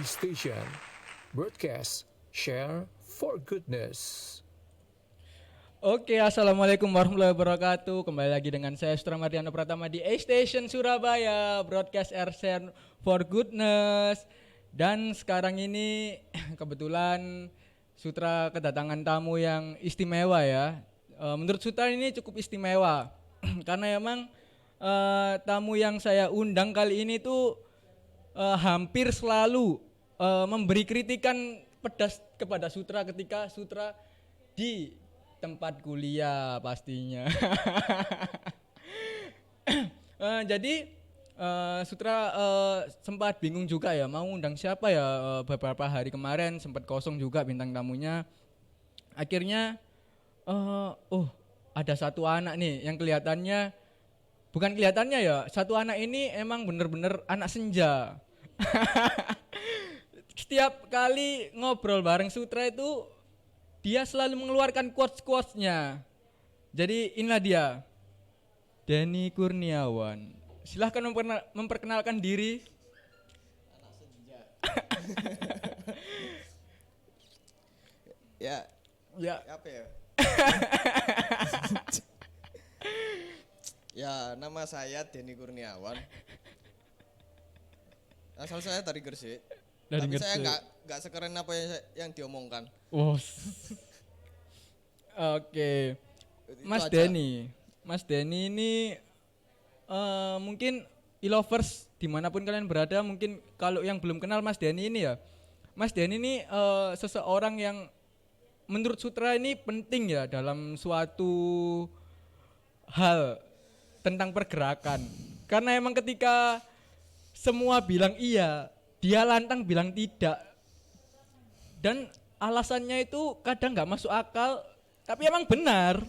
Station. Broadcast, share for goodness. Oke, assalamualaikum warahmatullahi wabarakatuh. Kembali lagi dengan saya Sutra Mardiano Pratama di A Station Surabaya, broadcast RCN for Goodness. Dan sekarang ini kebetulan Sutra kedatangan tamu yang istimewa ya. Menurut Sutra ini cukup istimewa karena emang tamu yang saya undang kali ini tuh hampir selalu memberi kritikan pedas kepada Sutra ketika Sutra di tempat kuliah pastinya. Jadi Sutra sempat bingung juga ya mau undang siapa ya, beberapa hari kemarin sempat kosong juga bintang tamunya. Akhirnya ada satu anak nih yang bukan kelihatannya ya, satu anak ini emang bener-bener anak senja. Setiap kali ngobrol bareng Sutra itu dia selalu mengeluarkan quotes-quotesnya. Jadi inilah dia, Denny Kurniawan. Silahkan memperkenalkan diri. Anak senja. Ya, apa ya? Ya, nama saya Denny Kurniawan. Asal saya dari Gresik. Dari Tapi saya Gresik. nggak sekeren apa yang diomongkan. Oh. Oke. Itu Mas aja. Denny ini mungkin e-lovers dimanapun kalian berada, mungkin kalau yang belum kenal Mas Denny ini ya, Mas Denny ini seseorang yang menurut Sutra ini penting ya dalam suatu hal tentang pergerakan. Karena emang ketika semua bilang iya, dia lantang bilang tidak. Dan alasannya itu kadang nggak masuk akal, tapi emang benar.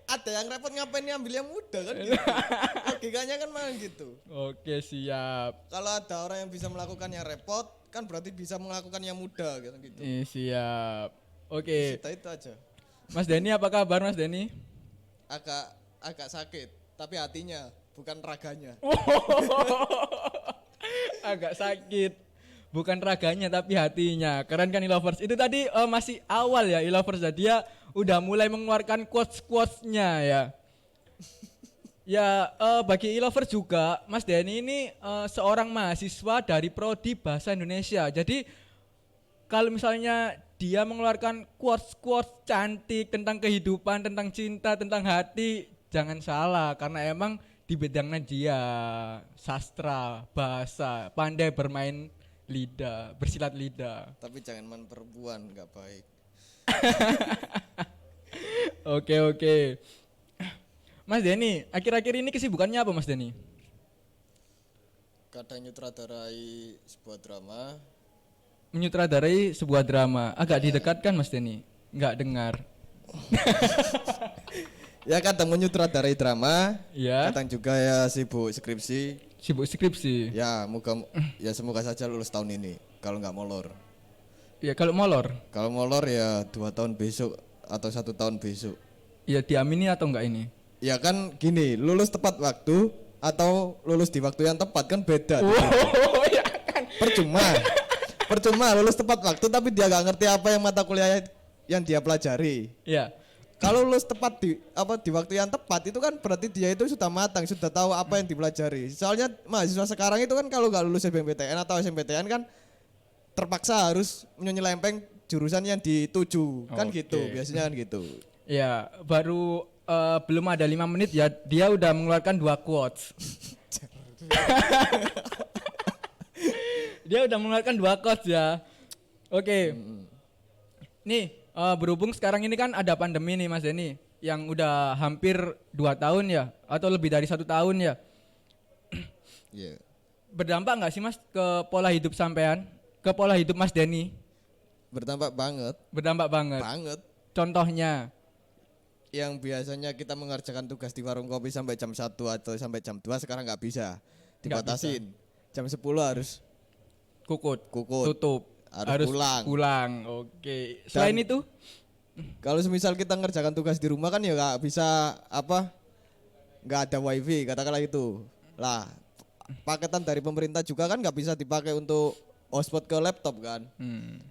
Ada yang repot ngapain ambil yang muda kan gitu. Logikanya kan memang gitu. Oke, siap. Kalau ada orang yang bisa melakukan yang repot, kan berarti bisa melakukan yang mudah gitu. Siap. Oke. Kita itu aja. Mas Denny, apa kabar Mas Denny? Agak sakit, tapi hatinya bukan raganya. Agak sakit. Bukan raganya tapi hatinya. Keren kan e-lovers? Itu tadi masih awal ya e-lovers. Dia udah mulai mengeluarkan quotes-quotesnya ya. Ya, bagi e-lovers juga, Mas Denny ini seorang mahasiswa dari Prodi Bahasa Indonesia. Jadi kalau misalnya dia mengeluarkan quotes-quotes cantik tentang kehidupan, tentang cinta, tentang hati, jangan salah karena emang di bidangnya dia sastra, bahasa, pandai bermain lidah, bersilat lidah. Tapi jangan main perempuan, nggak baik. Oke. Mas Denny, akhir-akhir ini kesibukannya apa Mas Denny? Kadang nyutradarai sebuah drama. Menyutradarai sebuah drama. Agak didekatkan Mas Denny. Nggak dengar. Ya kadang menyutradarai drama, Ya. kadang juga ya sibuk skripsi. Sibuk skripsi. Ya semoga saja lulus tahun ini. Kalau nggak molor. Ya kalau molor, Kalau molor ya 2 tahun besok atau 1 tahun besok. ya diamini atau enggak ini? Ya kan gini, lulus tepat waktu atau lulus di waktu yang tepat kan beda. Ya kan. Percuma lulus tepat waktu tapi dia nggak ngerti apa yang mata kuliah yang dia pelajari. Ya. Kalau lulus tepat di waktu yang tepat itu kan berarti dia itu sudah matang, sudah tahu apa yang dipelajari. Soalnya mahasiswa sekarang itu kan kalau nggak lulus SBMPTN atau SMPTN kan terpaksa harus menyelempeng jurusan yang dituju. Kan Oke. gitu, biasanya kan gitu. Ya, baru belum ada 5 menit ya dia udah mengeluarkan 2 quotes. Dia udah mengeluarkan 2 quotes ya. Oke. Nih, berhubung sekarang ini kan ada pandemi nih Mas Denny yang udah hampir 2 tahun ya atau lebih dari 1 tahun ya. Iya. Berdampak nggak sih Mas ke pola hidup sampean? Ke pola hidup Mas Denny? Berdampak banget, Berdampak banget. banget. Contohnya, Yang biasanya kita mengerjakan tugas di warung kopi sampai jam 1 atau sampai jam 2 sekarang nggak bisa. Dibatasin. Jam 10 harus kukut, Kukut. tutup, Harus pulang. Oke. Selain itu, Kalau semisal kita ngerjakan tugas di rumah kan ya nggak bisa nggak ada wifi katakanlah itu lah paketan dari pemerintah juga kan nggak bisa dipakai untuk hotspot ke laptop kan.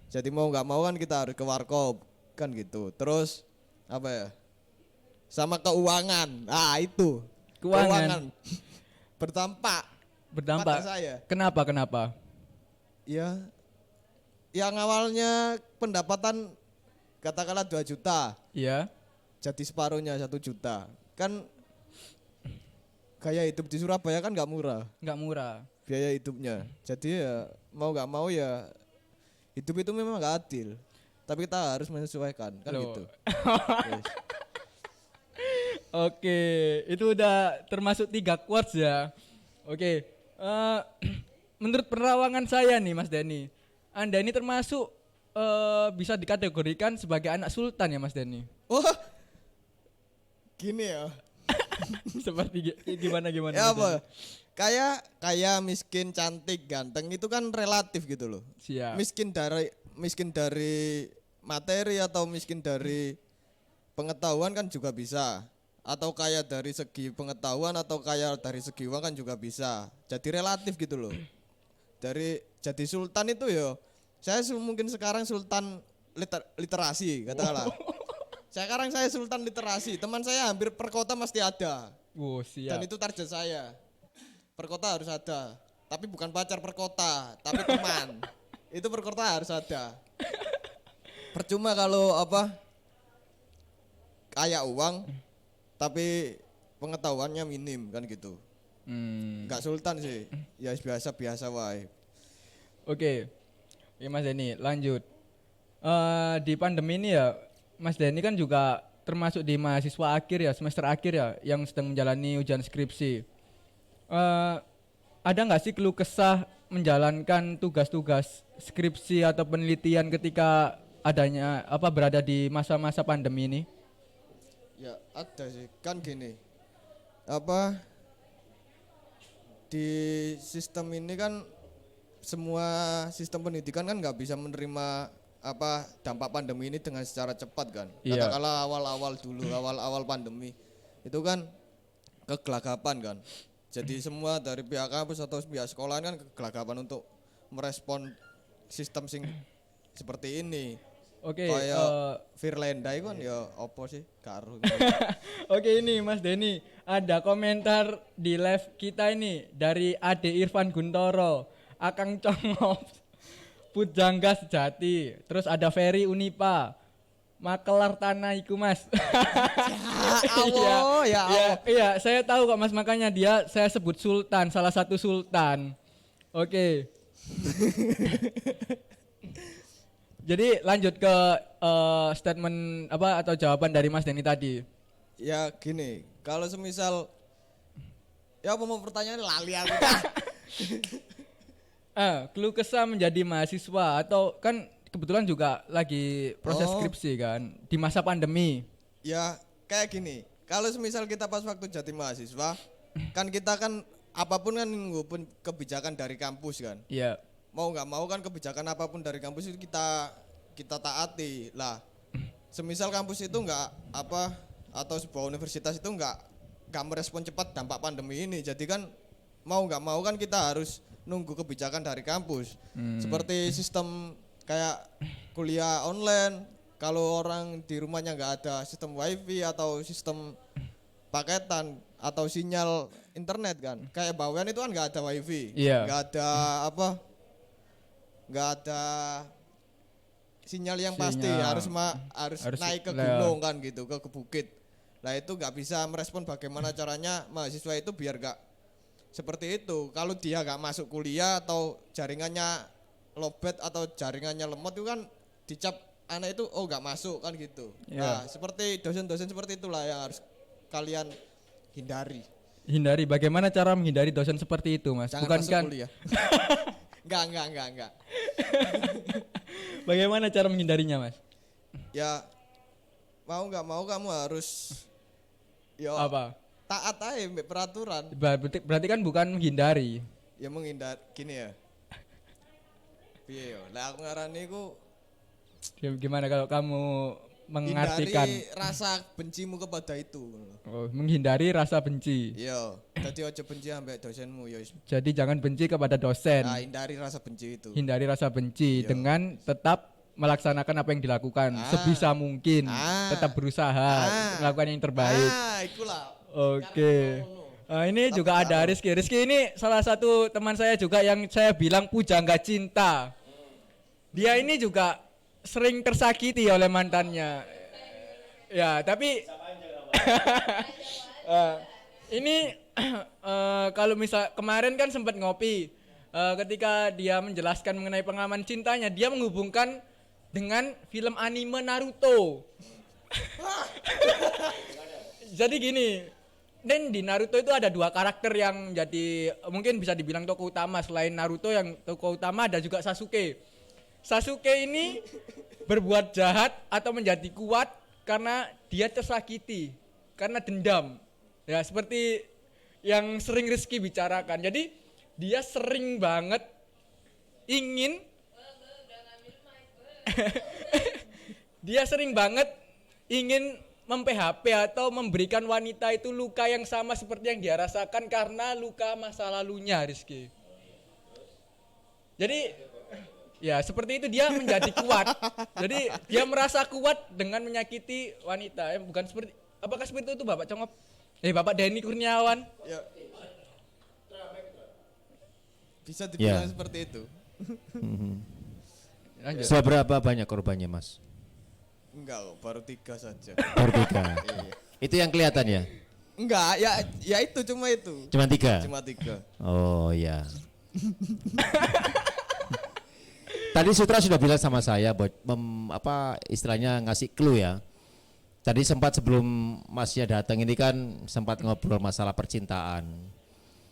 Jadi mau nggak mau kan kita harus ke warkop kan gitu. Terus apa ya? Sama keuangan. Ah itu. Keuangan. Berdampak. Berdampak. Pada saya. Kenapa? Ya, yang awalnya pendapatan katakanlah 2 juta, Iya. jadi separuhnya 1 juta. Kan gaya hidup di Surabaya kan nggak murah Nggak murah. biaya hidupnya. Jadi ya mau nggak mau ya hidup itu memang nggak adil. Tapi kita harus menyesuaikan kan Loh. gitu. Yes. Oke, itu udah termasuk 3 quotes ya. Oke, menurut penerawangan saya nih Mas Denny, Anda ini termasuk bisa dikategorikan sebagai anak sultan ya Mas Denny. Oh, gini ya. Seperti gimana Ya Mas apa? Denny? Kaya, miskin, cantik, ganteng itu kan relatif gitu loh. Siap. Miskin dari materi atau miskin dari pengetahuan kan juga bisa. Atau kaya dari segi pengetahuan atau kaya dari segi uang kan juga bisa. Jadi relatif gitu loh. Jadi sultan itu ya. Mungkin sekarang sultan literasi katakanlah. Sekarang saya sultan literasi. Teman saya hampir per kota mesti ada. Wow, Dan siap. itu target saya. Per kota harus ada. Tapi bukan pacar per kota, tapi teman. Itu per kota harus ada. Percuma kalau apa kaya uang tapi pengetahuannya minim kan gitu. Enggak sultan sih. Ya biasa-biasa wae. Oke. Ya Mas Denny, lanjut. Di pandemi ini ya, Mas Denny kan juga termasuk di mahasiswa akhir ya, semester akhir ya, yang sedang menjalani ujian skripsi. Ada nggak sih keluh kesah menjalankan tugas-tugas skripsi atau penelitian ketika berada di masa-masa pandemi ini? Ya ada sih. Kan gini. Apa di sistem ini kan semua sistem pendidikan kan nggak bisa menerima apa dampak pandemi ini dengan secara cepat kan. Iya. Katakanlah awal-awal pandemi itu kan kegelagapan kan. Jadi semua dari pihak kampus atau pihak sekolah kan kegelagapan untuk merespon sistem seperti ini. Oke, Kayak Firlenda itu kan ya opo sih karo. oke ini Mas Denny, ada komentar di live kita ini dari Ade Irfan Guntoro, Akang Congop, Pujangga Sejati, terus ada Ferry Unipa, Makelar Tanah iku Mas. Allah, ya Allah. Iya, saya tahu kok Mas, makanya saya sebut sultan, salah satu sultan. Oke. Jadi lanjut ke statement atau jawaban dari Mas Denny tadi. Ya gini, kalau semisal ya apa mau pertanyaan lali aku. Keluh kesah menjadi mahasiswa atau kan kebetulan juga lagi proses Oh. skripsi kan di masa pandemi. Ya kayak gini, kalau semisal kita pas waktu jadi mahasiswa, kan kita kan apapun kan ngupun kebijakan dari kampus kan. Iya. Mau nggak mau kan kebijakan apapun dari kampus itu kita taati lah. Semisal kampus itu nggak atau sebuah universitas itu nggak merespon cepat dampak pandemi ini, jadi kan mau nggak mau kan kita harus nunggu kebijakan dari kampus. Seperti sistem kayak kuliah online, kalau orang di rumahnya nggak ada sistem wifi atau sistem paketan atau sinyal internet kan, kayak Bawean itu kan nggak ada wifi, Iya. nggak ada sinyal yang pasti, Sinyal. harus Harus naik ke lewat. gunung kan gitu, ke bukit. Nah itu nggak bisa merespon bagaimana caranya mahasiswa itu biar nggak seperti itu. Kalau dia nggak masuk kuliah atau jaringannya lobet atau jaringannya lemot itu kan dicap anak itu nggak masuk kan gitu. Iya. Nah seperti dosen-dosen seperti itulah yang harus kalian hindari. Hindari, bagaimana cara menghindari dosen seperti itu Mas? Jangan Bukan masuk kan? kuliah. Enggak. Bagaimana cara menghindarinya Mas? Ya mau nggak mau kamu harus Apa? taat aja mbak peraturan. Berarti kan bukan menghindari. Ya menghindar gini ya. Piye yo? Lah aku ngarani ku Gimana kalau kamu mengartikan rasa bencimu kepada itu. menghindari rasa benci. Iya, dadi ojo benci ambek dosenmu ya. Jadi jangan benci kepada dosen. Nah, hindari rasa benci itu. Hindari rasa benci Iya. dengan tetap melaksanakan apa yang dilakukan sebisa mungkin. Tetap berusaha melakukan yang terbaik. Ikulah. Oke. Ini juga ada Rizky. Rizky ini salah satu teman saya juga yang saya bilang pujangga cinta. Dia ini juga sering tersakiti oleh mantannya. Ya, tapi ini kalau misal kemarin kan sempat ngopi. Ketika dia menjelaskan mengenai pengalaman cintanya, dia menghubungkan dengan film anime Naruto. Jadi gini, dan di Naruto itu ada 2 karakter yang jadi mungkin bisa dibilang tokoh utama. Selain Naruto yang tokoh utama ada juga Sasuke. Sasuke ini berbuat jahat atau menjadi kuat karena dia tersakiti, karena dendam. Ya seperti yang sering Rizky bicarakan. Jadi dia sering banget ingin dia sering banget ingin mem-PHP atau memberikan wanita itu luka yang sama seperti yang dia rasakan karena luka masa lalunya, Rizky. Jadi ya seperti itu dia menjadi kuat. Jadi dia merasa kuat dengan menyakiti wanita. Bukan seperti, apakah seperti itu Bapak Congop? Bapak Denny Kurniawan. Ya. Bisa dibilang seperti itu. Seberapa banyak korbannya Mas? Enggak, baru 3 saja. Baru 3. Iya. Itu yang kelihatan ya? Enggak, ya itu cuma itu. Cuma 3? Cuma 3. Oh ya. Tadi Sutra sudah bilang sama saya buat istilahnya ngasih clue ya. Tadi sempat sebelum Masnya datang ini kan sempat ngobrol masalah percintaan.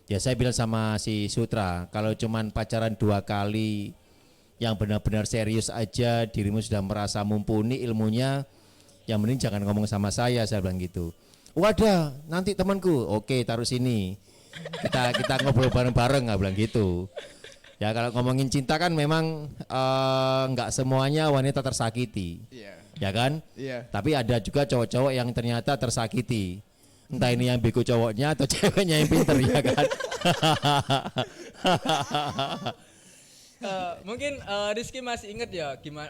Ya saya bilang sama si Sutra, kalau cuman pacaran 2 kali yang benar-benar serius aja, dirimu sudah merasa mumpuni ilmunya, yang mending jangan ngomong sama saya bilang gitu. Wadah, nanti temanku, oke taruh sini. Kita ngobrol bareng-bareng, nggak bilang gitu. Ya kalau ngomongin cinta kan memang nggak semuanya wanita tersakiti, ya kan? Tapi ada juga cowok-cowok yang ternyata tersakiti. Entah ini yang bego cowoknya atau ceweknya yang pinter, ya kan? Mungkin Rizky masih ingat ya gimana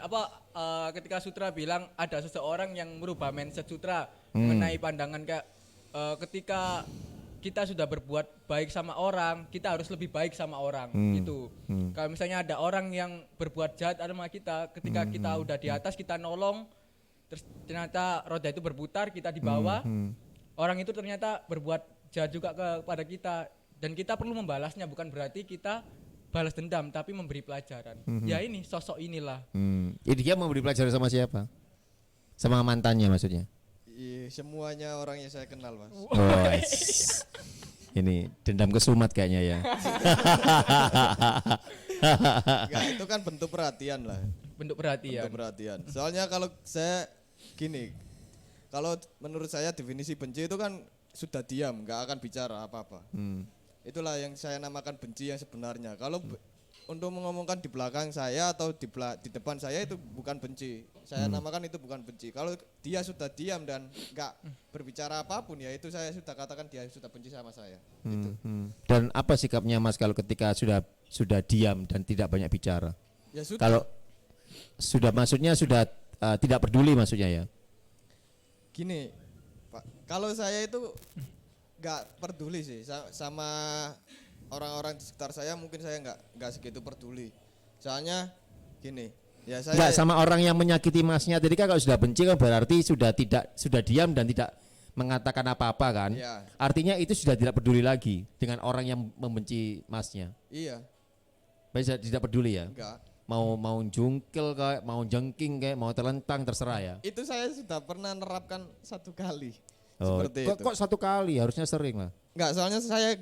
ketika Sutra bilang ada seseorang yang merubah mindset Sutra mengenai pandangan kayak ketika kita sudah berbuat baik sama orang, kita harus lebih baik sama orang gitu. Kalau misalnya ada orang yang berbuat jahat sama kita, ketika kita udah di atas kita nolong, terus ternyata roda itu berputar, kita di bawah, orang itu ternyata berbuat jahat juga kepada kita, dan kita perlu membalasnya. Bukan berarti kita balas dendam, tapi memberi pelajaran. Ya ini sosok inilah. Ini dia memberi pelajaran sama siapa? Sama mantannya maksudnya? Iya, semuanya orang yang saya kenal, Mas. Oh, ini dendam kesumat kayaknya ya. Enggak, itu kan bentuk perhatian lah. Bentuk perhatian. Bentuk perhatian. Soalnya kalau saya gini, kalau menurut saya definisi benci itu kan sudah diam, nggak akan bicara apa-apa. Itulah yang saya namakan benci yang sebenarnya. Kalau untuk mengomongkan di belakang saya atau di depan saya itu bukan benci. Saya namakan itu bukan benci. Kalau dia sudah diam dan nggak berbicara apapun, ya itu saya sudah katakan dia sudah benci sama saya. Gitu. Dan apa sikapnya Mas kalau ketika sudah diam dan tidak banyak bicara? Ya sudah. Kalau sudah maksudnya sudah tidak peduli maksudnya ya? Gini, Pak, kalau saya itu nggak peduli sih sama orang-orang di sekitar saya, mungkin saya nggak segitu peduli. Soalnya gini, ya saya Enggak, sama orang yang menyakiti Masnya tadi kan kalau sudah benci kan berarti sudah diam dan tidak mengatakan apa-apa kan? Iya. Artinya itu sudah tidak peduli lagi dengan orang yang membenci Masnya. Iya, Berarti tidak peduli ya? enggak. Mau jungkil kayak, mau jengking kayak, mau terlentang terserah ya. Itu saya sudah pernah nerapkan 1 kali. Oh, Seperti itu. kok 1 kali, harusnya sering lah. Enggak, soalnya saya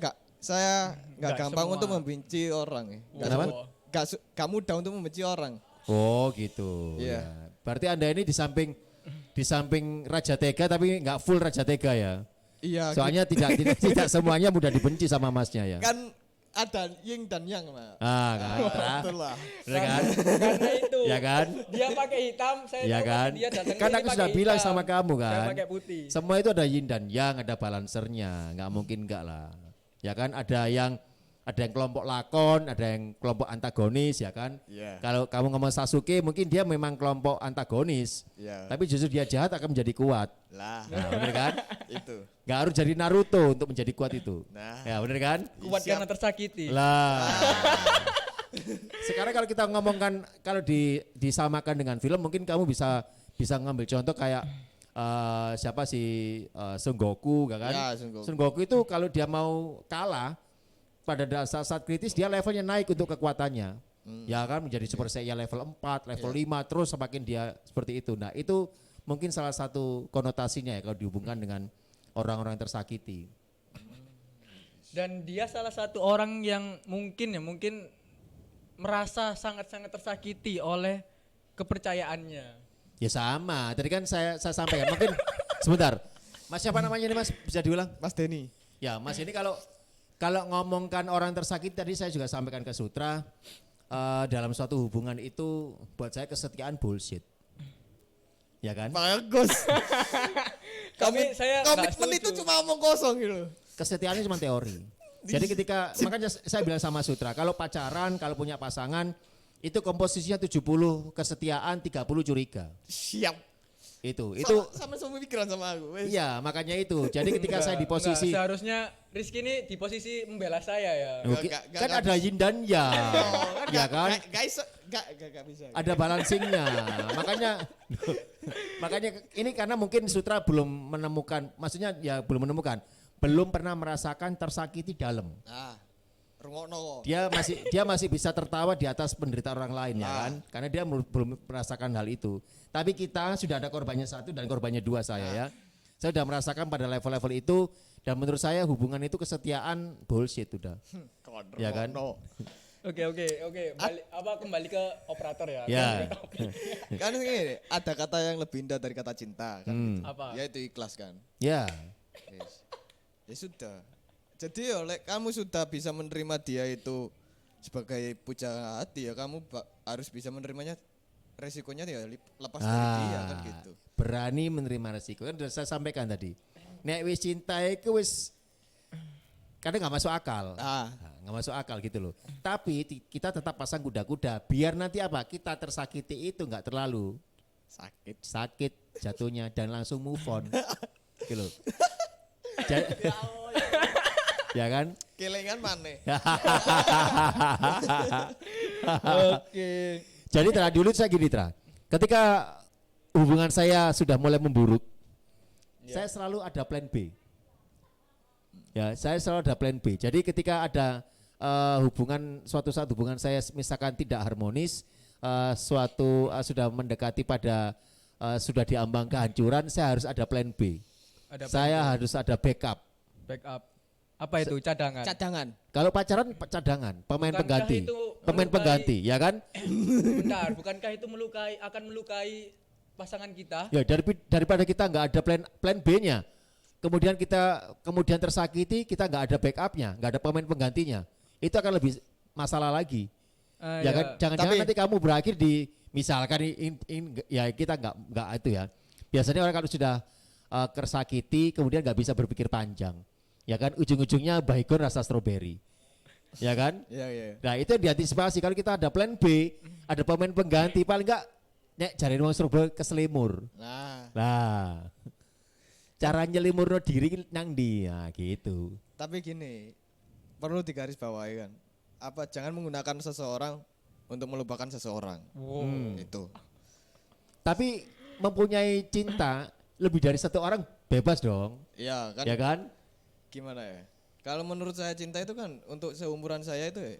nggak gampang semua. untuk membenci orang ya. Kenapa? Nggak mudah untuk membenci orang. Oh gitu. Iya. Ya. Berarti Anda ini di samping Raja Tega tapi nggak full Raja Tega ya. Iya. Soalnya tidak semuanya mudah dibenci sama Masnya ya. Kan ada yin dan yang, Mas. Kan. Betul lah. Bener kan? Karena itu. Ya kan? Dia pakai hitam, saya Ya tahu kan? pasti dia datang Kan sini aku pakai sudah bilang hitam. sama kamu Saya kan. pakai putih. Semua itu ada yin dan yang, ada balancernya. Nggak mungkin enggak lah. Ya kan? Ada yang kelompok lakon, ada yang kelompok antagonis ya kan. Iya. Kalau kamu ngomong Sasuke mungkin dia memang kelompok antagonis. Iya. Tapi justru dia jahat akan menjadi kuat. Lah, Nah, bener kan? itu. Nggak harus jadi Naruto untuk menjadi kuat itu. Nah. Ya bener kan? Kuat karena tersakiti. Lah. Sekarang kalau kita ngomongkan kalau disamakan dengan film mungkin kamu bisa ngambil contoh kayak siapa sih Son Goku kan? Ya, Son Goku. Son Goku itu kalau dia mau kalah pada saat kritis dia levelnya naik untuk kekuatannya. Ya kan menjadi Super Saiyan level 4, level 5 terus semakin dia seperti itu. Nah, itu mungkin salah satu konotasinya ya kalau dihubungkan dengan orang-orang yang tersakiti. Dan dia salah satu orang yang mungkin merasa sangat-sangat tersakiti oleh kepercayaannya. Ya sama. Tadi kan saya sampaikan mungkin sebentar. Mas siapa namanya ini Mas? Bisa diulang? Mas Denny. Ya, Mas ini kalau ngomongkan orang tersakiti tadi saya juga sampaikan ke Sutra dalam suatu hubungan itu buat saya kesetiaan bullshit. Ya kan? Bagus. Saya nggak Komitmen itu setuju. cuma omong kosong gitu. Kesetiaannya cuma teori. Jadi ketika makanya saya bilang sama Sutra, kalau pacaran, kalau punya pasangan itu komposisinya 70 kesetiaan, 30 curiga. Siap. Itu Sama pikiran sama aku. Wes. iya, makanya itu. Jadi ketika saya di Enggak, posisi seharusnya Rizky ini di posisi membela saya ya. Oke, Nggak, kan nggak ada yin dan yang. Ya kan? Guys, enggak bisa. Ada balancingnya. makanya ini karena mungkin Sutra belum menemukan, maksudnya ya belum pernah merasakan tersakiti dalam. Nah, rungokno. Dia masih bisa tertawa di atas penderitaan orang lain ya kan? Karena dia belum merasakan hal itu. Tapi kita sudah ada korbannya 1 dan korbannya 2 saya ya. Saya sudah merasakan pada level-level itu dan menurut saya hubungan itu kesetiaan bullshit udah. Ya kan? Oke. Kembali ke operator ya. Ya. Kan ini ada kata yang lebih indah dari kata cinta kan. Apa? Yaitu ikhlas kan. Ya. Yes. Ya sudah. Jadi oleh kamu sudah bisa menerima dia itu sebagai pujaan hati ya kamu harus bisa menerimanya resikonya ya lepas dari dia kan gitu. Berani menerima resiko kan sudah saya sampaikan tadi. Nek wis cinta iku wis kadang nggak masuk akal. Nggak masuk akal gitu loh. Tapi kita tetap pasang kuda-kuda biar nanti apa kita tersakiti itu nggak terlalu sakit jatuhnya dan langsung move on. Gitu loh. Ya kan? Kelingan maneh. Oke. Jadi dulu saya gini ketika hubungan saya sudah mulai memburuk, saya selalu ada plan B. Ya, saya selalu ada plan B. Jadi ketika ada suatu saat hubungan saya misalkan tidak harmonis, sudah mendekati pada sudah diambang kehancuran, saya harus ada plan B. Saya harus ada backup. Apa itu cadangan? Cadangan. Kalau pacaran cadangan, pemain Bukankah pengganti. itu Pemain melukai- pengganti, ya kan? Bentar, bukankah itu akan melukai pasangan kita? Ya daripada kita nggak ada plan B-nya, kemudian tersakiti, kita nggak ada backupnya, nggak ada pemain penggantinya, itu akan lebih masalah lagi. Ya kan? Jangan-jangan nanti kamu berakhir di misalkan ya kita nggak itu ya. Biasanya orang kalau sudah tersakiti, kemudian nggak bisa berpikir panjang, ya kan? Ujung-ujungnya baygon rasa stroberi. Ya kan? Iya. Nah itu yang diantisipasi kalau kita ada plan B, ada pemain pengganti paling enggak cari uang Surabaya ke selimur. Nah, cara nyelimur diri nang dia gitu. Tapi gini, perlu digarisbawahi kan. Jangan menggunakan seseorang untuk melupakan seseorang. Itu. Tapi mempunyai cinta lebih dari satu orang bebas dong. Iya kan. Ya kan? Gimana ya? Kalau menurut saya cinta itu kan untuk seumuran saya itu ya,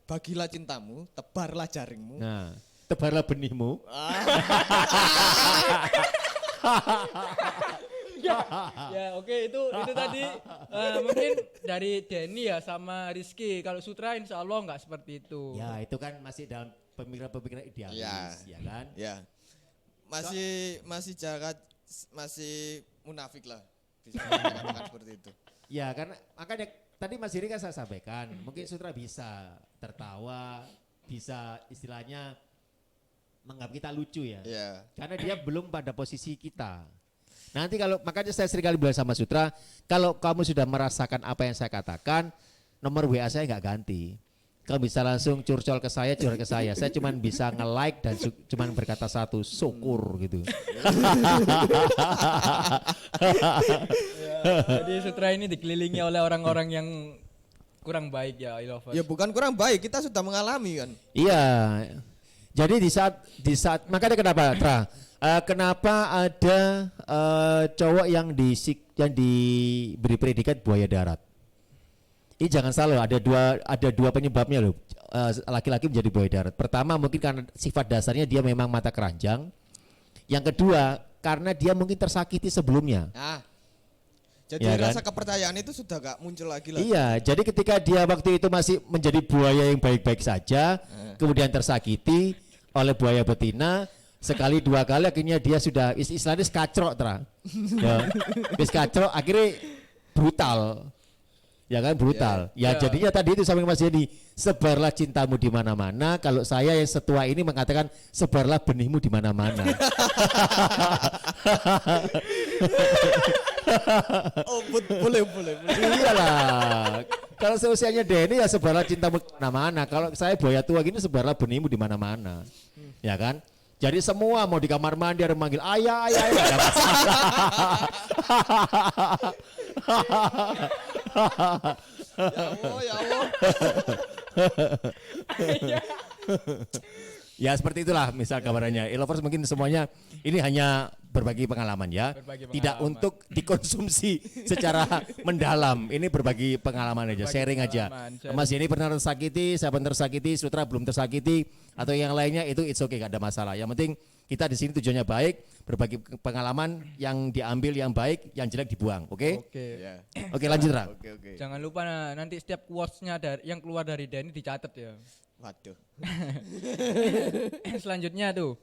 bagilah cintamu, tebarlah jaringmu. Nah, tebarlah benihmu. Ya oke itu tadi mungkin dari Denny ya sama Rizky. Kalau Sutra insya Allah nggak seperti itu. Ya itu kan masih dalam pemikiran idealis, ya kan? Ya. Masih jahat, masih munafik lah. Bisa dikatakan seperti itu. Ya karena makanya tadi Mas Diri kan saya sampaikan, mungkin Sutra bisa tertawa, bisa istilahnya menganggap kita lucu ya. Iya. Karena dia belum pada posisi kita. Nanti kalau makanya saya sering kali bilang sama Sutra, kalau kamu sudah merasakan apa yang saya katakan, nomor WA saya nggak ganti. Kamu bisa langsung curcol ke saya, curhat ke saya. Saya cuma bisa nge-like dan cuma berkata satu, syukur gitu. Jadi Sutra ini dikelilingi oleh orang-orang yang kurang baik ya, Ilovers. Ya bukan kurang baik, kita sudah mengalami kan. Iya. Jadi di saat makanya kenapa Tra? Kenapa ada cowok yang diberi predikat buaya darat? Ini jangan salah, ada dua penyebabnya loh. Laki-laki menjadi buaya darat. Pertama mungkin karena sifat dasarnya dia memang mata keranjang. Yang kedua karena dia mungkin tersakiti sebelumnya. Nah, jadi Ya kan? rasa kepercayaan itu sudah gak muncul lagi lah. Iya, jadi ketika dia waktu itu masih menjadi buaya yang baik-baik saja, kemudian tersakiti oleh buaya betina, sekali dua kali akhirnya dia sudah istilahnya skacrok Tra. Ya, skacrok akhirnya brutal. Ya kan brutal. Ya, jadinya tadi itu sampai Mas Yedi, sebarlah cintamu di mana-mana. Kalau saya yang setua ini mengatakan sebarlah benihmu di mana-mana. Oh, boleh. Iyalah. Kalau seusianya Denny ya sebarlah cintamu di mana-mana. Kalau saya buaya tua gini sebarlah benihmu di mana-mana. Ya kan? Jadi semua mau di kamar mandi ada manggil ayah nggak ada masalah. Ya Allah. Ya seperti itulah misal kabarnya. Ilovers mungkin semuanya ini hanya berbagi pengalaman ya. Tidak untuk dikonsumsi secara mendalam. Ini berbagi pengalaman aja, sharing aja. Mas ini pernah tersakiti, saya pernah tersakiti, Sutra belum tersakiti atau yang lainnya itu it's okay, gak ada masalah. Yang penting kita di sini tujuannya baik, berbagi pengalaman yang diambil yang baik, yang jelek dibuang. Oke? Ya. Oke, lanjut Ra. Oke. Jangan lupa nanti setiap quotes-nya yang keluar dari Denny dicatat ya. Waduh. Selanjutnya tuh,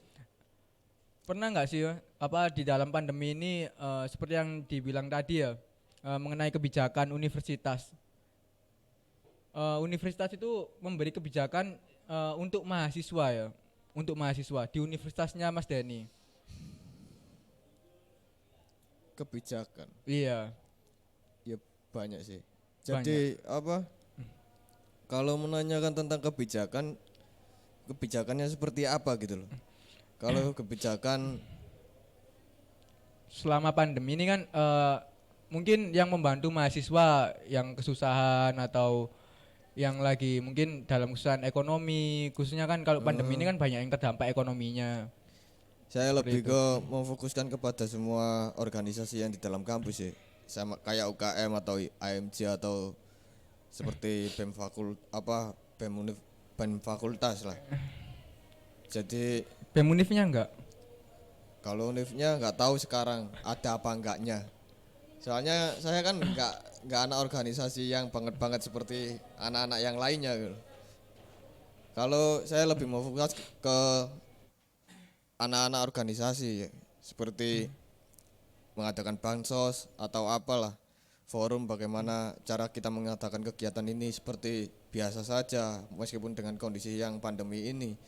pernah nggak sih apa di dalam pandemi ini seperti yang dibilang tadi ya mengenai kebijakan universitas. Universitas itu memberi kebijakan untuk mahasiswa ya, untuk mahasiswa di universitasnya Mas Denny. Kebijakan. Iya. Ya banyak sih. Jadi apa? Kalau menanyakan tentang kebijakannya seperti apa gitu loh. Kalau kebijakan Selama pandemi ini kan mungkin yang membantu mahasiswa yang kesusahan atau yang lagi mungkin dalam kesusahan ekonomi, khususnya kan kalau pandemi ini kan banyak yang terdampak ekonominya. saya lebih ke memfokuskan kepada semua organisasi yang di dalam kampus sih. Sama kayak UKM atau AMJ atau seperti BEM fakultas lah. Jadi BEM Univnya enggak? kalau univnya nggak tahu sekarang ada apa enggaknya. Soalnya saya kan nggak anak organisasi yang banget seperti anak-anak yang lainnya gitu. Kalau saya lebih mau fokus ke anak-anak organisasi seperti mengadakan bansos atau apalah, forum bagaimana cara kita mengadakan kegiatan ini seperti biasa saja meskipun dengan kondisi yang pandemi ini.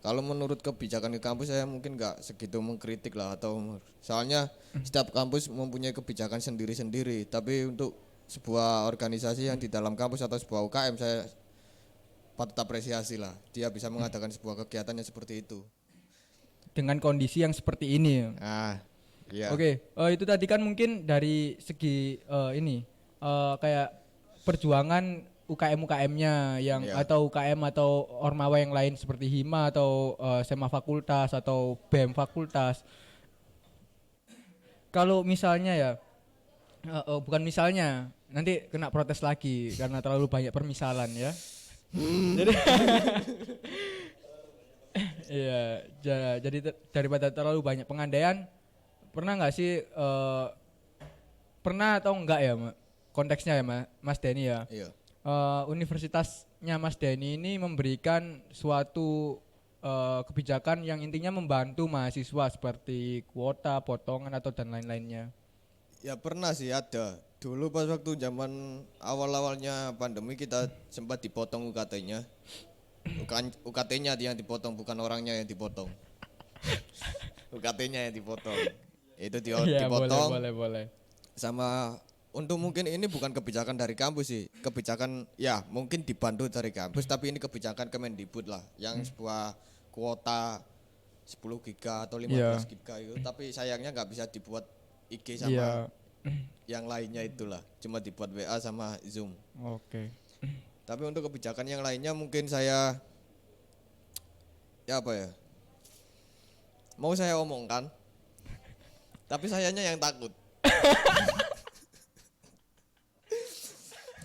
Kalau menurut kebijakan di kampus saya mungkin nggak segitu mengkritik lah, atau soalnya setiap kampus mempunyai kebijakan sendiri-sendiri. Tapi untuk sebuah organisasi yang di dalam kampus atau sebuah UKM saya patut apresiasi lah, dia bisa mengadakan sebuah kegiatan yang seperti itu. Dengan kondisi yang seperti ini. Iya. Oke, itu tadi kan mungkin dari segi kayak perjuangan UKM-UKM-nya yang atau UKM atau ormawa yang lain seperti Hima atau SEMA fakultas atau BEM fakultas. Kalau misalnya ya, bukan misalnya, nanti kena protes lagi karena terlalu banyak permisalan ya. Jadi iya, jadi daripada terlalu banyak pengandaian, pernah nggak sih pernah atau enggak ya konteksnya ya Mas Denny ya? Iya. Universitasnya Mas Denny ini memberikan suatu kebijakan yang intinya membantu mahasiswa seperti kuota, potongan atau dan lain-lainnya. Ya pernah sih ada. Dulu pas waktu zaman awal-awalnya pandemi kita sempat dipotong UKT-nya. Bukan UKT-nya yang dipotong, bukan orangnya yang dipotong. UKT-nya yang dipotong. Itu Iya, dipotong boleh. sama untuk mungkin ini bukan kebijakan dari kampus sih. Kebijakan ya mungkin dibantu dari kampus tapi ini kebijakan Kemendikbud lah yang sebuah kuota 10 giga atau 15 giga itu tapi sayangnya nggak bisa dibuat IG sama Iya. yang lainnya itulah cuma dibuat WA sama Zoom. Oke. Tapi untuk kebijakan yang lainnya mungkin saya ya apa ya mau saya omongkan tapi sayanya yang takut.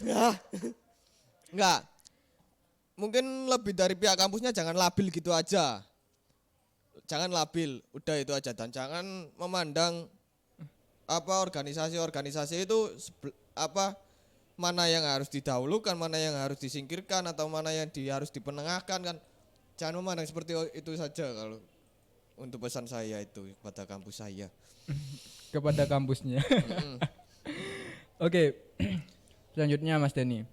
Ya enggak mungkin lebih dari pihak kampusnya jangan labil gitu aja, jangan labil udah itu aja dan jangan memandang apa organisasi itu apa mana yang harus didahulukan, mana yang harus disingkirkan atau mana yang harus dipenengahkan kan. Jangan memandang seperti itu saja kalau untuk pesan saya itu pada kampus saya. Kepada kampusnya. Oke. Selanjutnya Mas Denny.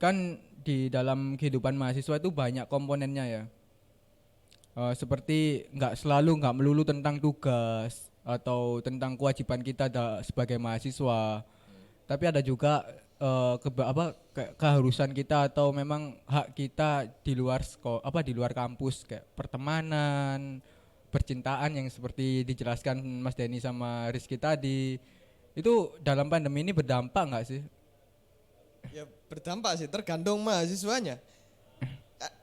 Kan di dalam kehidupan mahasiswa itu banyak komponennya ya. Seperti nggak melulu tentang tugas atau tentang kewajiban kita sebagai mahasiswa, tapi ada juga keharusan kita atau memang hak kita di luar di luar kampus kayak pertemanan, percintaan yang seperti dijelaskan Mas Denny sama Rizky tadi. Itu dalam pandemi ini berdampak nggak sih? Ya berdampak sih tergantung mahasiswanya.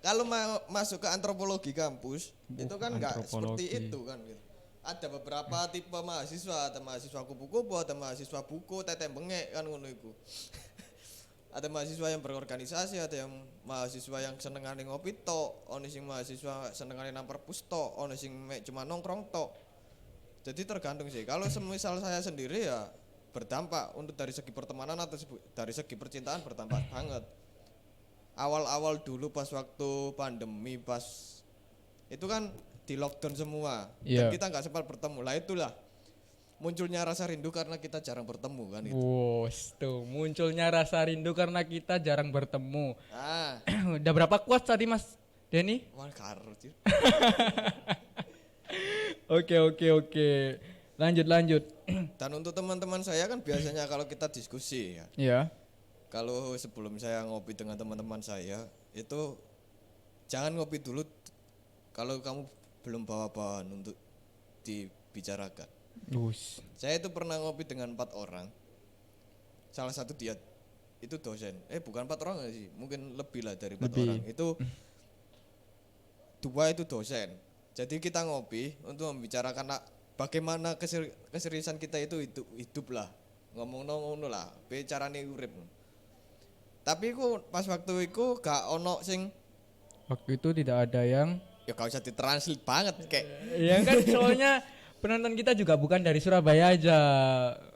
Kalau masuk ke antropologi kampus itu kan nggak seperti itu kan gitu. Ada beberapa tipe mahasiswa, ada mahasiswa kupu-kupu, ada mahasiswa buku, teteh bengek kan ngono iku. Ada mahasiswa yang berorganisasi, ada yang mahasiswa yang senengane ngopi tok, ono sing mahasiswa senengane nang perpus tok, ono sing cuma nongkrong tok. Jadi tergantung sih. Kalau semisal saya sendiri ya berdampak untuk dari segi pertemanan atau dari segi percintaan berdampak banget. Awal-awal dulu pas waktu pandemi pas itu kan di lockdown semua dan kita nggak sempat bertemu lah itulah munculnya rasa rindu karena kita jarang bertemu kan itu. Tuh munculnya rasa rindu karena kita jarang bertemu. Ah, Udah berapa kuat tadi Mas Denny? wah karo sih. Oke. Lanjut. Dan untuk teman-teman saya kan biasanya kalau kita diskusi ya. Iya. Kalau sebelum saya ngopi dengan teman-teman saya itu jangan ngopi dulu kalau kamu belum bawa bahan untuk dibicarakan. Saya itu pernah ngopi dengan 4 orang. Salah satu dia itu dosen. Bukan 4 orang sih, mungkin lebih lah dari 4 orang. Itu 2 itu dosen. Jadi kita ngopi untuk membicarakan bagaimana keseriusan kita itu hidup lah. Ngomong lah, bicarane urip. Tapi pas waktu itu gak ono sing Waktu itu tidak ada yang ya gak usah ditranslate banget kayak. ya kan soalnya penonton kita juga bukan dari Surabaya aja.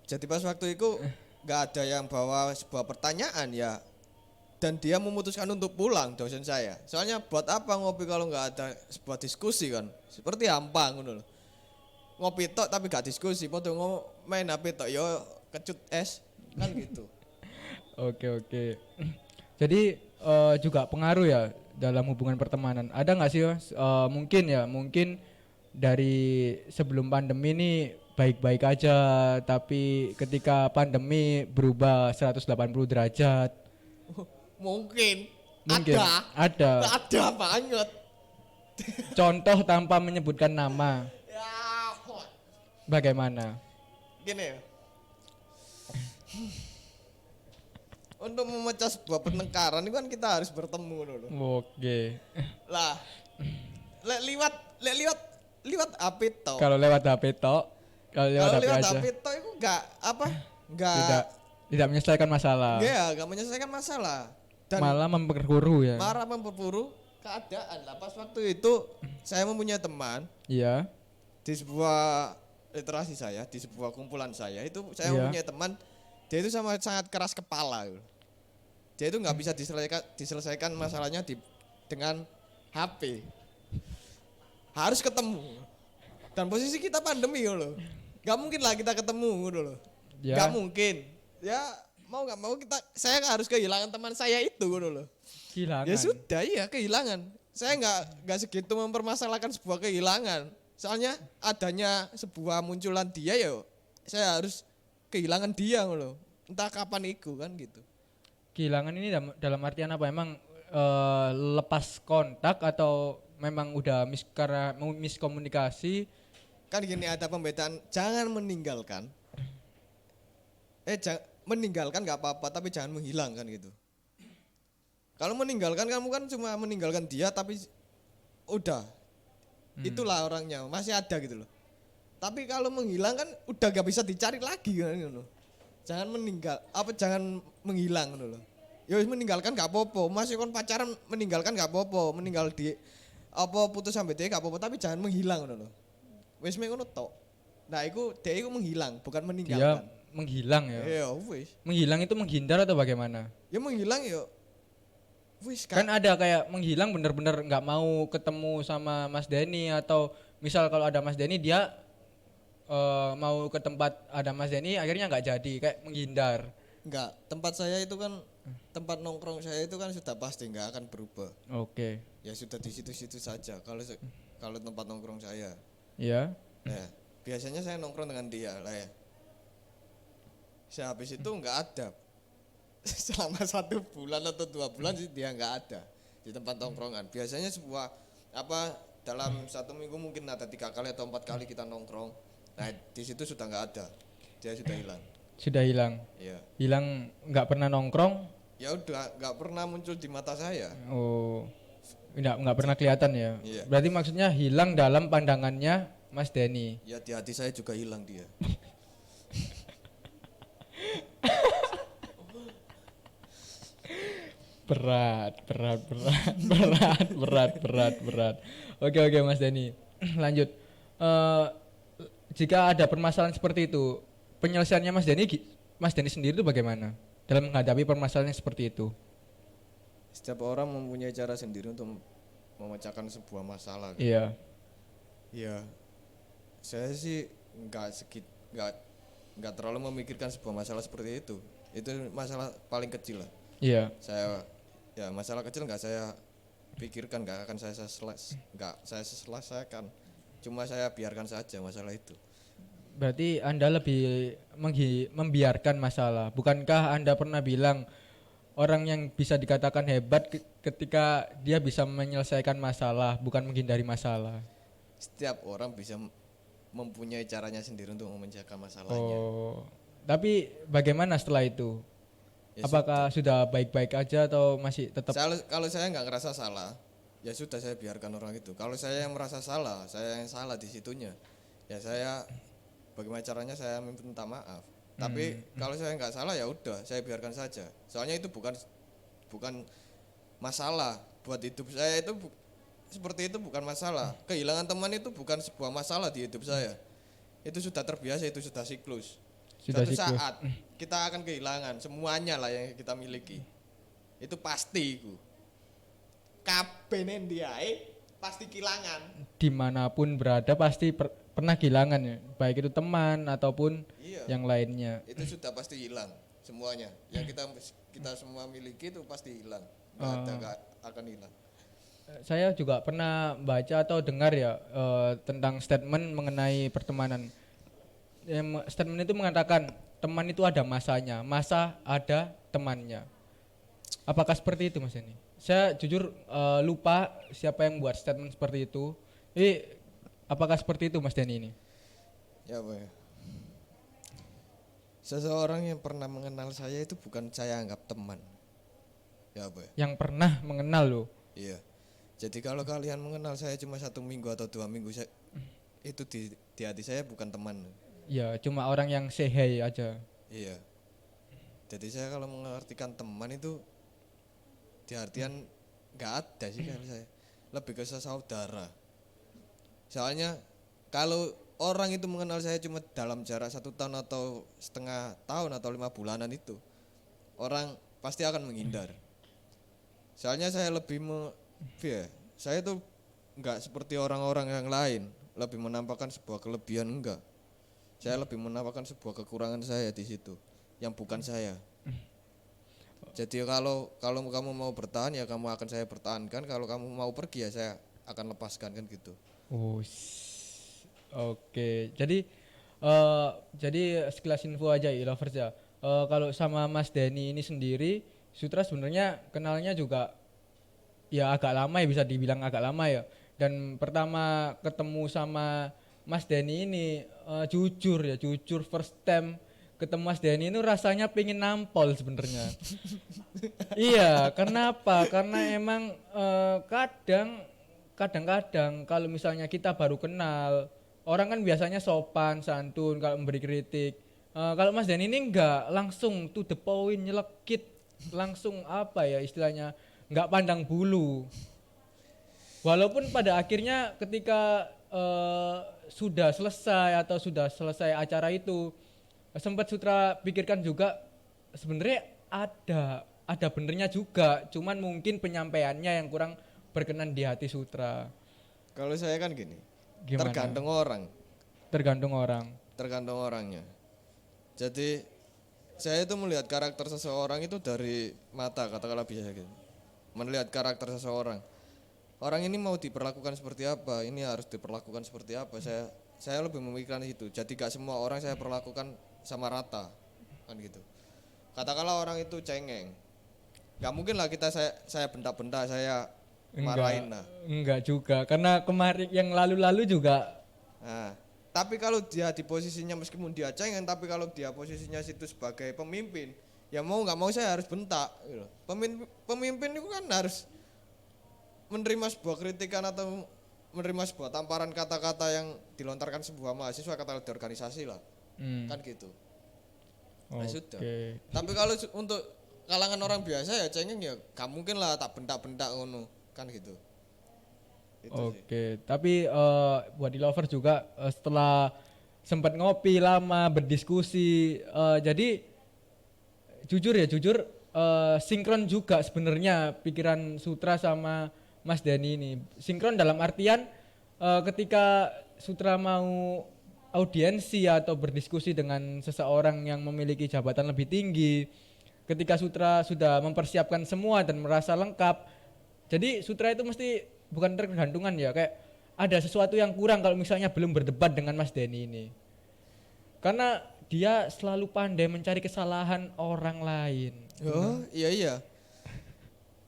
Jadi pas waktu itu gak ada yang bawa sebuah pertanyaan ya. Dan dia memutuskan untuk pulang dosen saya. Soalnya buat apa ngopi kalau gak ada sebuah diskusi kan. Seperti hampa ngono lho. Ngopi tok tapi gak diskusi, padha main HP tok yo kecut es kan gitu. Oke. Jadi juga pengaruh ya dalam hubungan pertemanan. Ada nggak sih Mas? Mungkin dari sebelum pandemi ini baik-baik aja, tapi ketika pandemi berubah 180 derajat. Mungkin. Ada banget. Contoh tanpa menyebutkan nama. Ya, Bagaimana? gini ya. Untuk memecah sebuah pertengkaran itu kan kita harus bertemu dulu. Oke. Lah, liwat HP tok. Kalau lewat HP tok, kalau lewat aja. HP tok itu enggak Tidak menyelesaikan masalah. enggak menyelesaikan masalah. Dan Malah memperkeruh ya. marah memperburuk keadaan lah. Pas waktu itu saya mempunyai teman Iya. di sebuah literasi saya, di sebuah kumpulan saya itu saya mempunyai teman dia itu sangat keras kepala. Dia itu nggak bisa diselesaikan masalahnya dengan HP. Harus ketemu. Dan posisi kita pandemi loh. Gak mungkin lah kita ketemu gitu loh. Ya. Gak mungkin. Ya mau gak mau saya harus kehilangan teman saya itu gitu loh. Kehilangan. Ya sudah iya kehilangan. Saya nggak segitu mempermasalahkan sebuah kehilangan. Soalnya adanya sebuah munculan dia ya saya harus kehilangan dia loh. Entah kapan itu kan gitu. Kehilangan ini dalam artian apa? Emang lepas kontak atau memang udah karena miskomunikasi? Kan gini ada pembedaan jangan meninggalkan. Meninggalkan nggak apa-apa tapi jangan menghilang kan gitu. Kalau meninggalkan kamu kan cuma meninggalkan dia tapi udah itulah orangnya masih ada gitu loh. Tapi kalau menghilang kan udah gak bisa dicari lagi kan gitu loh. Jangan jangan menghilang gitu loh. Ya wis meninggalkan gak apa-apa, masih kon pacaran meninggalkan gak apa-apa, meninggal di putus sampai dia gak apa-apa tapi jangan menghilang gitu loh. Wis ngono tok. Nah, dia menghilang bukan Dia meninggalkan. menghilang ya. Ya wis. Menghilang itu menghindar atau bagaimana? Ya menghilang ya wis Kan ada kayak menghilang bener-bener nggak mau ketemu sama Mas Denny, atau misal kalau ada Mas Denny dia mau ke tempat ada Mas Denny akhirnya nggak jadi, kayak menghindar. enggak, tempat saya itu kan tempat nongkrong saya itu kan sudah pasti enggak akan berubah. Oke. Ya sudah di situ-situ saja kalau tempat nongkrong saya. Iya. Ya, biasanya saya nongkrong dengan dia lah ya. Saya habis itu enggak ada. Selama 1 bulan atau 2 bulan sih dia enggak ada di tempat nongkrongan. Biasanya dalam 1 minggu mungkin ada 3 kali atau 4 kali kita nongkrong. Nah di situ sudah enggak ada, dia sudah hilang. Sudah hilang. Iya. Hilang, nggak pernah nongkrong. Ya udah enggak pernah muncul di mata saya. Oh. Nggak pernah kelihatan ya. Iya. Berarti maksudnya hilang dalam pandangannya Mas Denny. Ya di hati saya juga hilang dia. Berat. Oke Mas Denny. Lanjut. Jika ada permasalahan seperti itu, penyelesaiannya Mas Denny sendiri itu bagaimana dalam menghadapi permasalahan yang seperti itu? Setiap orang mempunyai cara sendiri untuk memecahkan sebuah masalah. Iya. Iya. Saya sih nggak terlalu memikirkan sebuah masalah seperti itu. Itu masalah paling kecil lah. Iya. Masalah kecil nggak saya pikirkan, nggak akan saya selesaikan. Cuma saya biarkan saja masalah itu. Berarti Anda lebih membiarkan masalah. Bukankah Anda pernah bilang orang yang bisa dikatakan hebat ketika dia bisa menyelesaikan masalah, bukan menghindari masalah? Setiap orang bisa mempunyai caranya sendiri untuk memecahkan masalahnya. Oh. Tapi bagaimana setelah itu? Ya Apakah sudah baik-baik aja atau masih tetap? Kalau saya nggak ngerasa salah, ya sudah saya biarkan orang itu. Kalau saya yang merasa salah, saya yang salah di situnya. Ya saya bagaimana caranya saya minta maaf. Tapi kalau saya nggak salah ya udah saya biarkan saja. Soalnya itu bukan masalah buat hidup saya, itu seperti itu bukan masalah. Kehilangan teman itu bukan sebuah masalah di hidup saya. Itu sudah terbiasa, itu sudah siklus. Suatu saat kita akan kehilangan semuanya lah yang kita miliki. Itu pasti itu. Kabeh dia pasti kehilangan. Dimanapun berada pasti pernah kehilangan ya, baik itu teman ataupun yang lainnya. Itu sudah pasti hilang semuanya. Yang kita semua miliki itu pasti hilang. Nggak akan hilang. Saya juga pernah baca atau dengar ya tentang statement mengenai pertemanan. Statement itu mengatakan teman itu ada masanya, masa ada temannya. Apakah seperti itu Mas Denny? Saya jujur lupa siapa yang buat statement seperti itu. Apakah seperti itu Mas Denny ini? Ya Pak. Seseorang yang pernah mengenal saya itu bukan saya anggap teman. Ya Pak. Yang pernah mengenal loh. Iya. Jadi kalau kalian mengenal saya cuma 1 minggu atau 2 minggu, itu di hati saya bukan teman. Ya cuma orang yang say hey aja. Iya. Jadi saya kalau mengartikan teman itu di artian nggak ada sih kalau saya. Lebih ke saudara. Soalnya kalau orang itu mengenal saya cuma dalam jarak 1 tahun atau setengah tahun atau 5 bulanan itu, orang pasti akan menghindar. Soalnya saya lebih saya tuh nggak seperti orang-orang yang lain, lebih menampakkan sebuah kelebihan enggak. Saya lebih menawarkan sebuah kekurangan saya di situ yang bukan saya. Jadi kalau kamu mau bertahan ya kamu akan saya pertahankan, kalau kamu mau pergi ya saya akan lepaskan kan gitu. Oh, oke. Jadi sekilas info aja ya lovers ya. Kalau sama Mas Denny ini sendiri, Sutra sebenarnya kenalnya juga ya agak lama ya, bisa dibilang agak lama ya. Dan pertama ketemu sama Mas Denny ini jujur first time ketemu Mas Denny itu rasanya pengen nampol sebenarnya. Iya, kenapa? Karena emang kadang-kadang kalau misalnya kita baru kenal, orang kan biasanya sopan, santun kalau memberi kritik. Kalau Mas Denny ini enggak, langsung to the point, nyelekit, langsung apa ya istilahnya, enggak pandang bulu. Walaupun pada akhirnya ketika sudah selesai acara itu, sempat Sutra pikirkan juga sebenarnya ada benernya juga, cuman mungkin penyampaiannya yang kurang berkenan di hati Sutra. Kalau saya kan gini, Gimana? tergantung orang, Tergantung orang. tergantung orangnya. Jadi saya itu melihat karakter seseorang itu dari mata, katakanlah bisa gitu. Melihat karakter seseorang. Orang ini mau diperlakukan seperti apa, ini harus diperlakukan seperti apa. Saya lebih memikirkan itu. Jadi gak semua orang saya perlakukan sama rata, kan gitu. Katakanlah orang itu cengeng, gak mungkin lah saya bentak-bentak, saya marahin lah. Enggak juga, karena kemarin yang lalu-lalu juga. Nah, tapi kalau dia di posisinya meskipun dia cengeng, tapi kalau dia posisinya situ sebagai pemimpin, ya mau nggak mau saya harus bentak. Gitu. Pemimpin itu kan harus menerima sebuah kritikan atau menerima sebuah tamparan kata-kata yang dilontarkan sebuah mahasiswa, kata di organisasi lah, kan gitu. Nah, sudah. Tapi kalau untuk kalangan orang biasa ya cengeng ya, gak mungkin lah tak bentak-bentak ngono, kan gitu. Oke, tapi buat di lovers juga setelah sempat ngopi lama berdiskusi, jadi jujur sinkron juga sebenarnya pikiran Sutra sama Mas Denny ini. Sinkron dalam artian ketika Sutra mau audiensi atau berdiskusi dengan seseorang yang memiliki jabatan lebih tinggi, ketika Sutra sudah mempersiapkan semua dan merasa lengkap, jadi Sutra itu mesti bukan tergantungan ya, kayak ada sesuatu yang kurang kalau misalnya belum berdebat dengan Mas Denny ini. Karena dia selalu pandai mencari kesalahan orang lain. Oh, iya.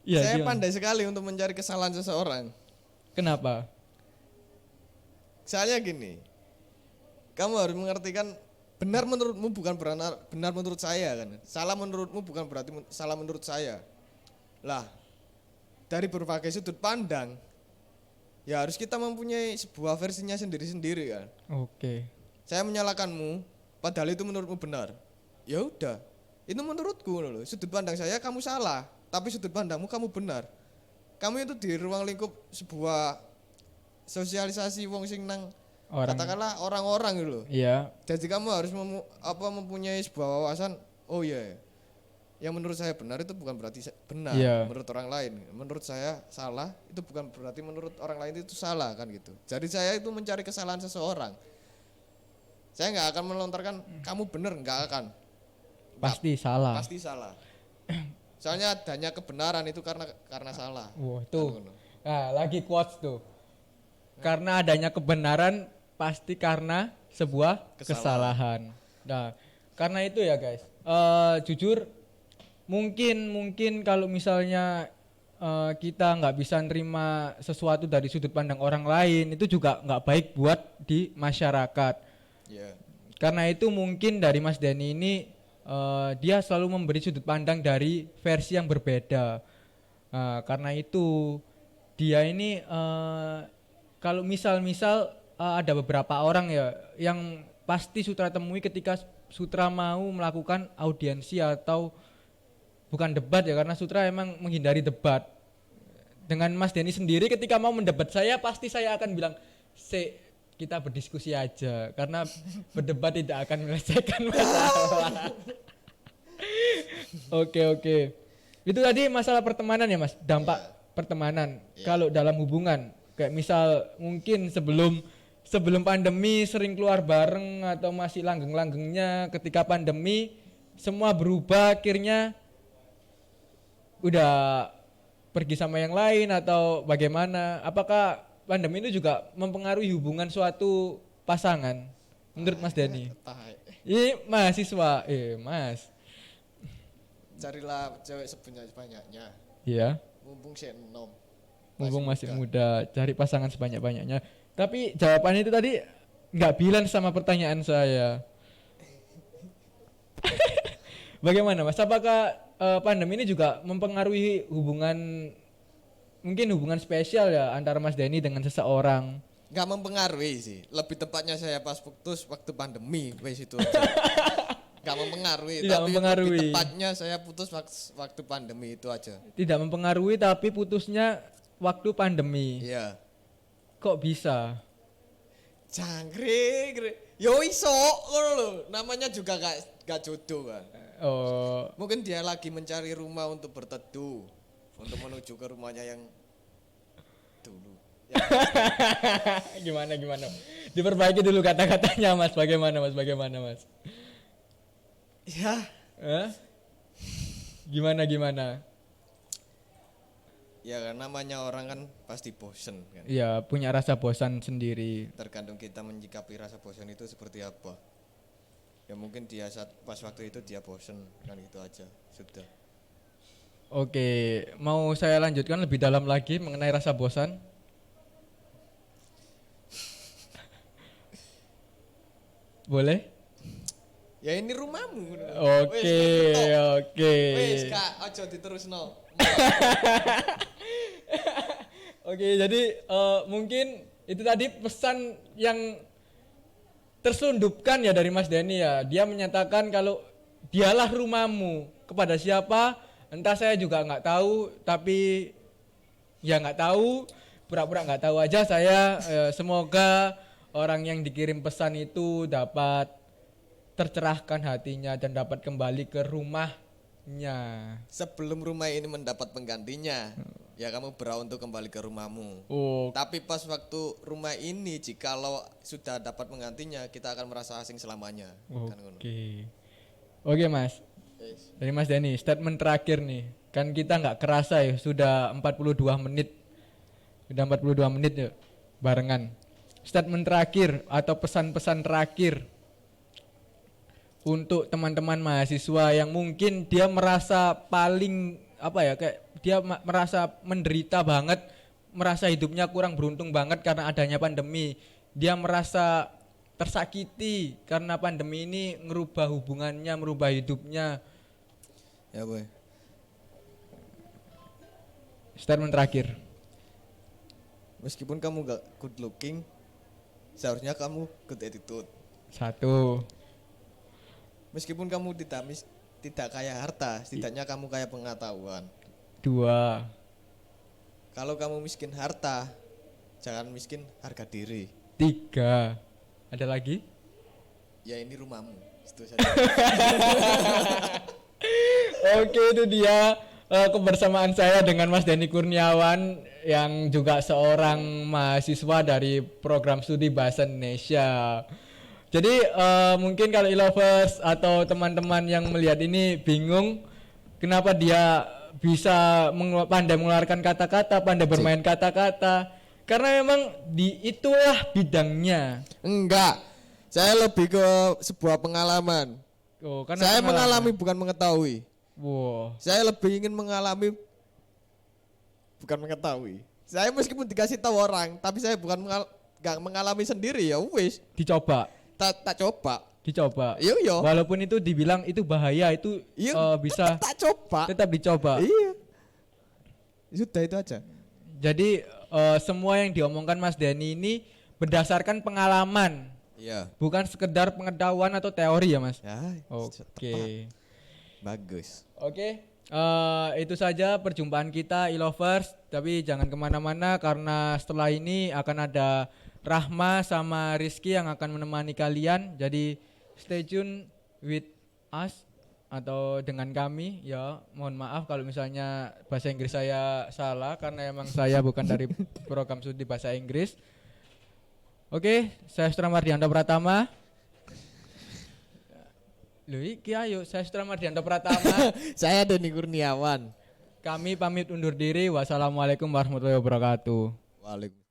Iya, Saya gimana? pandai sekali untuk mencari kesalahan seseorang. Kenapa? Soalnya gini, kamu harus mengertikan benar menurutmu bukan benar menurut saya kan. Salah menurutmu bukan berarti salah menurut saya. Lah, dari berbagai sudut pandang, ya harus kita mempunyai sebuah versinya sendiri-sendiri kan. Oke. Saya menyalahkanmu, padahal itu menurutmu benar. Ya udah, itu menurutku loh. Sudut pandang saya kamu salah, tapi sudut pandangmu kamu benar. Kamu itu di ruang lingkup sebuah sosialisasi wong sing nang katakanlah orang-orang gitu loh. Iya. Jadi kamu harus mempunyai sebuah wawasan. Oh iya, yang menurut saya benar itu bukan berarti benar menurut orang lain. Menurut saya salah itu bukan berarti menurut orang lain itu salah kan gitu. Jadi saya itu mencari kesalahan seseorang. Saya nggak akan melontarkan kamu benar, nggak akan. Pasti salah. Pasti salah. Soalnya adanya kebenaran itu karena salah. Wah, tuh. Nah, lagi quotes tuh. Karena adanya kebenaran pasti karena sebuah kesalahan. Nah, karena itu ya guys. Jujur mungkin kalau misalnya kita nggak bisa nerima sesuatu dari sudut pandang orang lain, itu juga nggak baik buat di masyarakat. Yeah. Karena itu mungkin dari Mas Denny ini dia selalu memberi sudut pandang dari versi yang berbeda. Karena itu dia ini kalau misal ada beberapa orang ya yang pasti Sutra temui ketika Sutra mau melakukan audiensi atau bukan debat ya, karena Sutra emang menghindari debat. Dengan Mas Denny sendiri ketika mau mendebat saya, pasti saya akan bilang kita berdiskusi aja, karena berdebat tidak akan menyelesaikan masalah. Oke. Itu tadi masalah pertemanan ya Mas, dampak pertemanan. Kalau dalam hubungan, kayak misal mungkin sebelum sebelum pandemi sering keluar bareng atau masih langgeng-langgengnya ketika pandemi semua berubah akhirnya udah pergi sama yang lain atau bagaimana? Apakah pandemi itu juga mempengaruhi hubungan suatu pasangan menurut Mas Denny? Tai. Ini mahasiswa, Mas. Carilah cewek sebanyak-banyaknya. Iya. Mumpung si enom. Mumpung masih muda, cari pasangan sebanyak-banyaknya. Tapi jawabannya itu tadi nggak bilang sama pertanyaan saya. Bagaimana Mas? Apakah pandemi ini juga mempengaruhi mungkin hubungan spesial ya antara Mas Denny dengan seseorang? Nggak mempengaruhi sih. Lebih tepatnya saya pas putus waktu pandemi, wes itu. Nggak mempengaruhi. Tidak tapi mempengaruhi. lebih tepatnya saya putus waktu pandemi itu aja. Tidak mempengaruhi tapi putusnya waktu pandemi. Iya. Kok bisa? Jangkrik. Yo iso ngono lho. Namanya juga gak jodoh kan. Oh, Mungkin dia lagi mencari rumah untuk berteduh, untuk menuju ke rumahnya yang dulu. gimana? Diperbaiki dulu kata-katanya Mas. Bagaimana Mas? Ya, Hah? Gimana? ya kan namanya orang kan pasti bosen kan. Ya punya rasa bosan sendiri. Tergantung kita menyikapi rasa bosan itu seperti apa. Ya mungkin dia pas waktu itu dia bosen kan gitu aja. Sudah. Oke, mau saya lanjutkan lebih dalam lagi mengenai rasa bosan? Boleh? Ya ini rumahmu. Oke. Wes Kak, ojo diterusno. Oke, jadi mungkin itu tadi pesan yang terselundupkan ya dari Mas Denny ya. Dia menyatakan kalau dialah rumahmu. Kepada siapa? Entah, saya juga nggak tahu. Tapi ya nggak tahu. Pura-pura nggak tahu aja saya. Semoga orang yang dikirim pesan itu dapat tercerahkan hatinya dan dapat kembali ke rumahnya. Sebelum rumah ini mendapat penggantinya, ya kamu berhak untuk kembali ke rumahmu. Oh, Tapi pas waktu rumah ini, jikalau sudah dapat penggantinya, kita akan merasa asing selamanya. Kan ngono. Oke Mas. Dari Mas Denny, statement terakhir nih. Kan kita nggak kerasa ya, sudah 42 menit. Sudah 42 menit ya barengan. Statement terakhir atau pesan-pesan terakhir untuk teman-teman mahasiswa yang mungkin dia merasa paling kayak dia merasa menderita banget, merasa hidupnya kurang beruntung banget karena adanya pandemi. Dia merasa tersakiti karena pandemi ini ngerubah hubungannya, merubah hidupnya. Ya boy. Statement terakhir. Meskipun kamu gak good looking, seharusnya kamu good attitude. 1. Meskipun kamu tidak kaya harta, setidaknya kamu kaya pengetahuan. 2. Kalau kamu miskin harta, jangan miskin harga diri. 3. Ada lagi? Ya ini rumahmu. Itu saja. Oke, itu dia kebersamaan saya dengan Mas Denny Kurniawan yang juga seorang mahasiswa dari program studi Bahasa Indonesia. Jadi mungkin kalau e-lovers atau teman-teman yang melihat ini bingung kenapa dia bisa pandai mengeluarkan kata-kata, pandai bermain kata-kata, karena memang itulah bidangnya. Enggak. Saya lebih ke sebuah pengalaman. Oh, karena Saya pengalaman. mengalami bukan mengetahui. Wow. Saya lebih ingin mengalami bukan mengetahui. Saya meskipun dikasih tahu orang, tapi saya bukan nggak mengalami sendiri ya wis. Dicoba. Tak coba. Dicoba. Iya. Walaupun itu dibilang itu bahaya, itu bisa tak coba. tetap dicoba. Iya. Sudah itu aja. Jadi semua yang diomongkan Mas Denny ini berdasarkan pengalaman, Iya. bukan sekedar pengetahuan atau teori ya Mas. Ya. Oke. Bagus. Oke. Itu saja perjumpaan kita e-lovers. Tapi jangan kemana-mana karena setelah ini akan ada Rahma sama Rizky yang akan menemani kalian. Jadi stay tune with us atau dengan kami ya. Mohon maaf kalau misalnya bahasa Inggris saya salah karena emang saya bukan dari program studi bahasa Inggris. Oke, saya Stra Mardianto Pratama. Loh iki ayo, saya Stra Mardianto Pratama. Saya Doni Kurniawan. Kami pamit undur diri. Wassalamualaikum warahmatullahi wabarakatuh. Waalaikumsalam.